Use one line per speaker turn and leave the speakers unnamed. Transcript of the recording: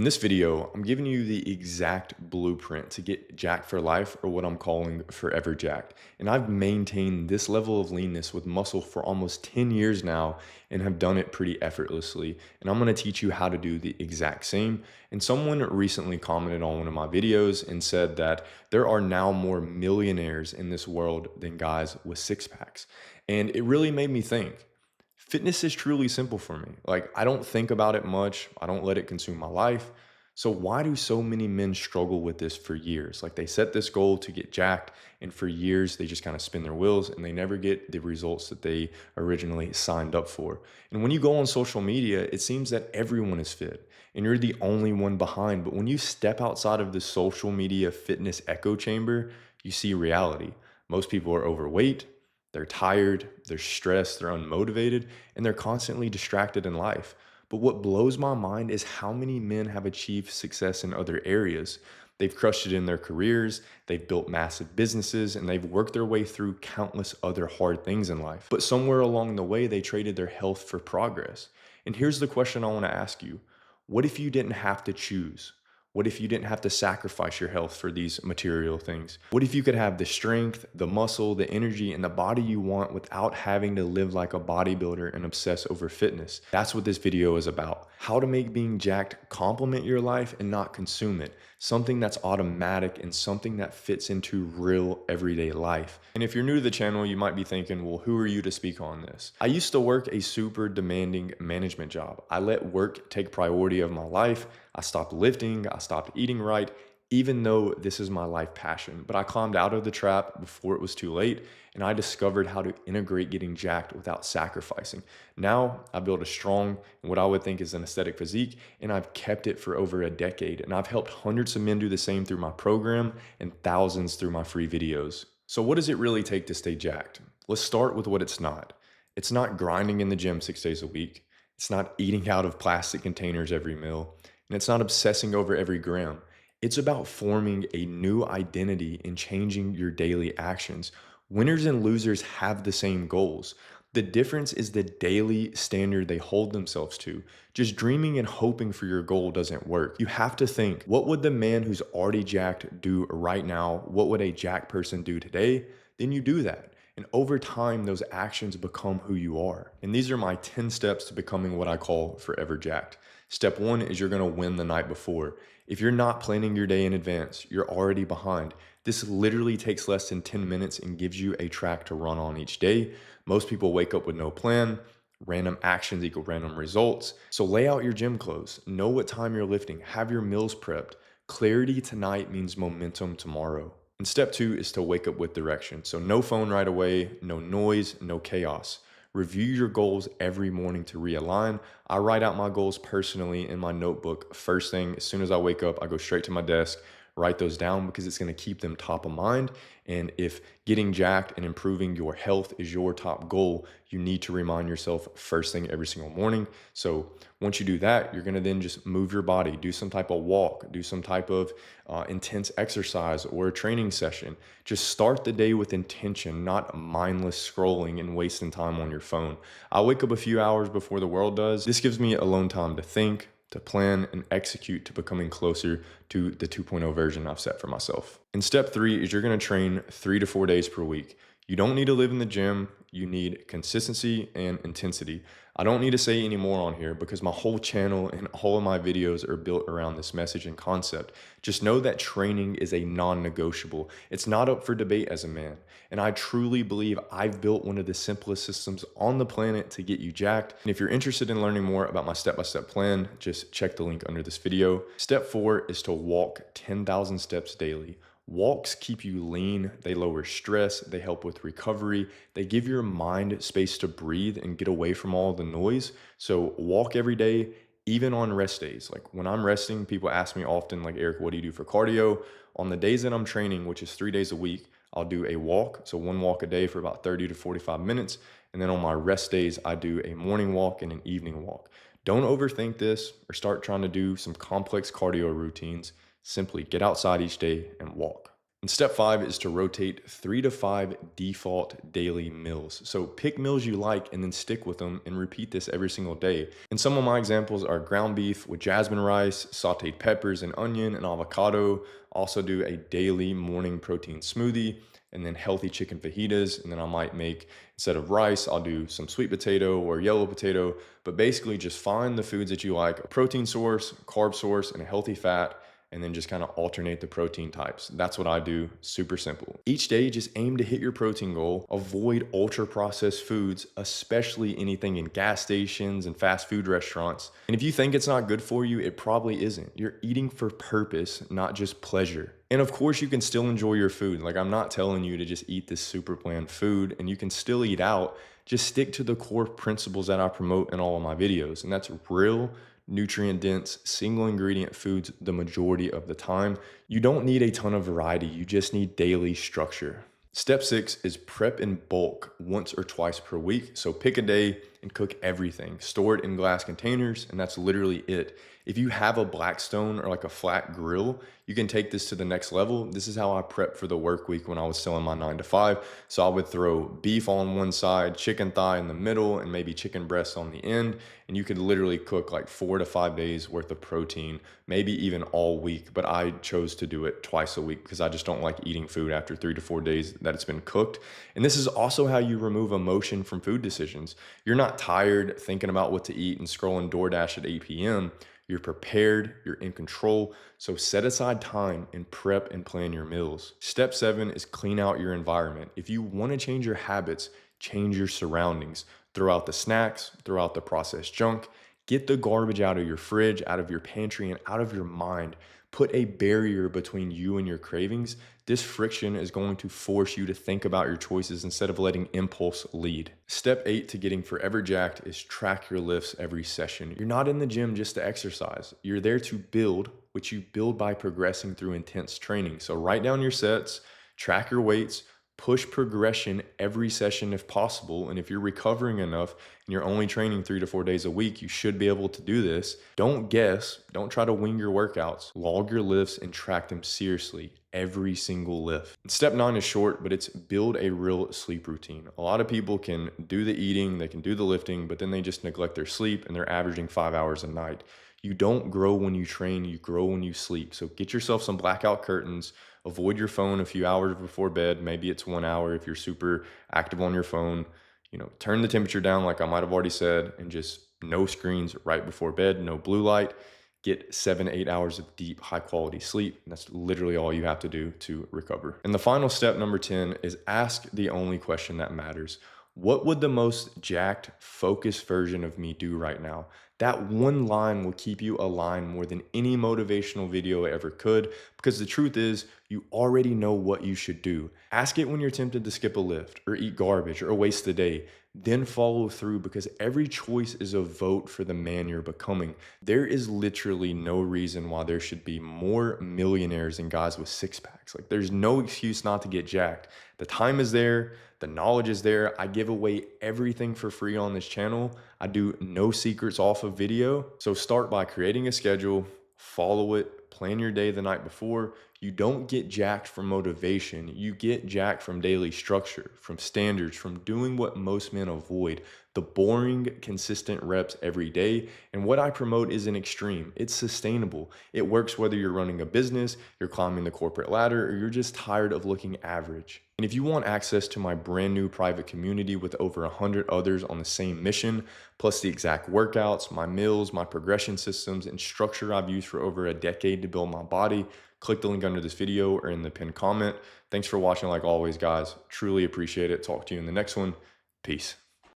In this video, I'm giving you the exact blueprint to get jacked for life, or what I'm calling forever jacked. And I've maintained this level of leanness with muscle for almost 10 years now and have done it pretty effortlessly. And I'm gonna teach you how to do the exact same. And someone recently commented on one of my videos and said that there are now more millionaires in this world than guys with six packs. And it really made me think. Fitness is truly simple for me. Like, I don't think about it much. I don't let it consume my life. So why do so many men struggle with this for years? Like, they set this goal to get jacked, and for years they just kind of spin their wheels and they never get the results that they originally signed up for. And when you go on social media, it seems that everyone is fit and you're the only one behind. But when you step outside of the social media fitness echo chamber, you see reality. Most people are overweight, they're tired, they're stressed, they're unmotivated, and they're constantly distracted in life. But what blows my mind is how many men have achieved success in other areas. They've crushed it in their careers, they've built massive businesses, and they've worked their way through countless other hard things in life. But somewhere along the way, they traded their health for progress. And here's the question I want to ask you. What if you didn't have to choose? What if you didn't have to sacrifice your health for these material things? What if you could have the strength, the muscle, the energy, and the body you want without having to live like a bodybuilder and obsess over fitness? That's what this video is about. How to make being jacked complement your life and not consume it. Something that's automatic and something that fits into real everyday life. And if you're new to the channel, you might be thinking, well, who are you to speak on this? I used to work a super demanding management job. I let work take priority of my life. I stopped lifting, I stopped eating right, even though this is my life passion. But I climbed out of the trap before it was too late, and I discovered how to integrate getting jacked without sacrificing. Now I built a strong and what I would think is an aesthetic physique, and I've kept it for over a decade. And I've helped hundreds of men do the same through my program and thousands through my free videos. So what does it really take to stay jacked? Let's start with what it's not. It's not grinding in the gym 6 days a week. It's not eating out of plastic containers every meal. And it's not obsessing over every gram. It's about forming a new identity and changing your daily actions. Winners and losers have the same goals. The difference is the daily standard they hold themselves to. Just dreaming and hoping for your goal doesn't work. You have to think, what would the man who's already jacked do right now? What would a jacked person do today? Then you do that. And over time, those actions become who you are. And these are my 10 steps to becoming what I call forever jacked. Step one is you're gonna win the night before. If you're not planning your day in advance, you're already behind. This literally takes less than 10 minutes and gives you a track to run on each day. Most people wake up with no plan. Random actions equal random results. So lay out your gym clothes. Know what time you're lifting. Have your meals prepped. Clarity tonight means momentum tomorrow. And step two is to wake up with direction. So no phone right away, no noise, no chaos. Review your goals every morning to realign. I write out my goals personally in my notebook first thing. As soon as I wake up, I go straight to my desk, write those down because it's going to keep them top of mind. And if getting jacked and improving your health is your top goal, you need to remind yourself first thing every single morning. So once you do that, you're going to then just move your body, do some type of walk, do some type of intense exercise or a training session. Just start the day with intention, not mindless scrolling and wasting time on your phone. I wake up a few hours before the world does. This gives me alone time to think, to plan and execute to becoming closer to the 2.0 version I've set for myself. And step three is you're gonna train 3 to 4 days per week. You don't need to live in the gym. You need consistency and intensity. I don't need to say any more on here because my whole channel and all of my videos are built around this message and concept. Just know that training is a non-negotiable. It's not up for debate as a man. And I truly believe I've built one of the simplest systems on the planet to get you jacked. And if you're interested in learning more about my step-by-step plan, just check the link under this video. Step four is to walk 10,000 steps daily. Walks keep you lean, they lower stress, they help with recovery, they give your mind space to breathe and get away from all the noise. So walk every day, even on rest days. Like when I'm resting, people ask me often, like, Eric, what do you do for cardio? On the days that I'm training, which is 3 days a week, I'll do a walk. So one walk a day for about 30 to 45 minutes. And then on my rest days, I do a morning walk and an evening walk. Don't overthink this or start trying to do some complex cardio routines. Simply get outside each day and walk. And step five is to rotate 3 to 5 default daily meals. So pick meals you like and then stick with them and repeat this every single day. And some of my examples are ground beef with jasmine rice, sauteed peppers and onion and avocado. Also do a daily morning protein smoothie and then healthy chicken fajitas. And then I might make, instead of rice, I'll do some sweet potato or yellow potato. But basically just find the foods that you like, a protein source, carb source, and a healthy fat, and then just kind of alternate the protein types. That's what I do. Super simple. Each day, just aim to hit your protein goal. Avoid ultra processed foods, especially anything in gas stations and fast food restaurants. And if you think it's not good for you, it probably isn't. You're eating for purpose, not just pleasure. And of course, you can still enjoy your food. Like, I'm not telling you to just eat this super bland food, and you can still eat out. Just stick to the core principles that I promote in all of my videos. And that's real, nutrient dense, single ingredient foods the majority of the time. You don't need a ton of variety, you just need daily structure. Step six is prep in bulk once or twice per week. So pick a day and cook everything. Store it in glass containers, and that's literally it. If you have a Blackstone or like a flat grill, you can take this to the next level. This is how I prepped for the work week when I was still in my 9 to 5. So I would throw beef on one side, chicken thigh in the middle, and maybe chicken breast on the end. And you could literally cook like 4 to 5 days worth of protein, maybe even all week. But I chose to do it twice a week because I just don't like eating food after 3 to 4 days that it's been cooked. And this is also how you remove emotion from food decisions. You're not tired thinking about what to eat and scrolling DoorDash at 8 p.m. You're prepared, you're in control. So set aside time and prep and plan your meals. Step seven is clean out your environment. If you want to change your habits, change your surroundings. Throw out the snacks, throw out the processed junk, get the garbage out of your fridge, out of your pantry, and out of your mind. Put a barrier between you and your cravings. This friction is going to force you to think about your choices instead of letting impulse lead. Step eight to getting forever jacked is track your lifts every session. You're not in the gym just to exercise. You're there to build, which you build by progressing through intense training. So write down your sets, track your weights, push progression every session if possible. And if you're recovering enough and you're only training 3 to 4 days a week, you should be able to do this. Don't guess. Don't try to wing your workouts. Log your lifts and track them seriously, every single lift. And step nine is short, but it's build a real sleep routine. A lot of people can do the eating, they can do the lifting, but then they just neglect their sleep and they're averaging 5 hours a night. You don't grow when you train, you grow when you sleep. So get yourself some blackout curtains. Avoid your phone a few hours before bed. Maybe it's 1 hour if you're super active on your phone. Turn the temperature down like I might have already said, and just no screens right before bed, no blue light. Get 7 to 8 hours of deep, high quality sleep. And that's literally all you have to do to recover. And the final step, number 10, is ask the only question that matters. What would the most jacked, focused version of me do right now? That one line will keep you aligned more than any motivational video ever could, because the truth is, you already know what you should do. Ask it when you're tempted to skip a lift or eat garbage or waste the day. Then follow through, because every choice is a vote for the man you're becoming. There is literally no reason why there should be more millionaires and guys with six packs. Like, there's no excuse not to get jacked. The time is there. The knowledge is there. I give away everything for free on this channel. I do no secrets off of video. So start by creating a schedule, follow it, plan your day the night before. You don't get jacked from motivation. You get jacked from daily structure, from standards, from doing what most men avoid, the boring, consistent reps every day. And what I promote isn't extreme. It's sustainable. It works whether you're running a business, you're climbing the corporate ladder, or you're just tired of looking average. And if you want access to my brand new private community with over 100 others on the same mission, plus the exact workouts, my meals, my progression systems, and structure I've used for over a decade to build my body, click the link under this video or in the pinned comment. Thanks for watching like always, guys. Truly appreciate it. Talk to you in the next one. Peace.